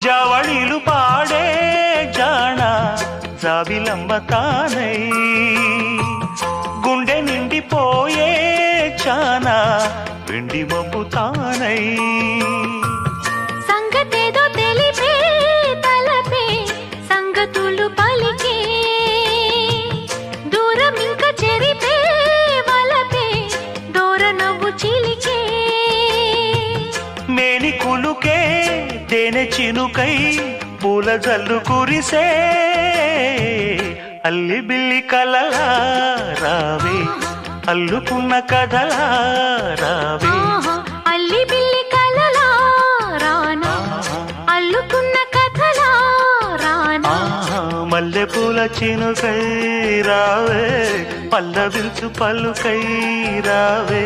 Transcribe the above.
జవళిలు పాడే జాణ జాబిలమ్మ తానై గుండె నిండిపోయే చానా వెండి మబ్బు తానై సంగతేదో తెలిపే తలపే సంగతులు పలికే దూరం ఇంకా చెరిపే వలపే దూర నవ్వు చిలికే మేని కులుకే తేనె చినుకై పూల జల్లు కురిసే అల్లి బిల్లి కలలా రావే అల్లుకున్న కథలా రావే అల్లి బిల్లి కలలా రానా అల్లుకున్న కథలా రానా మల్లె పూల చినుకై రావే పల్లవించు పలుకై రావే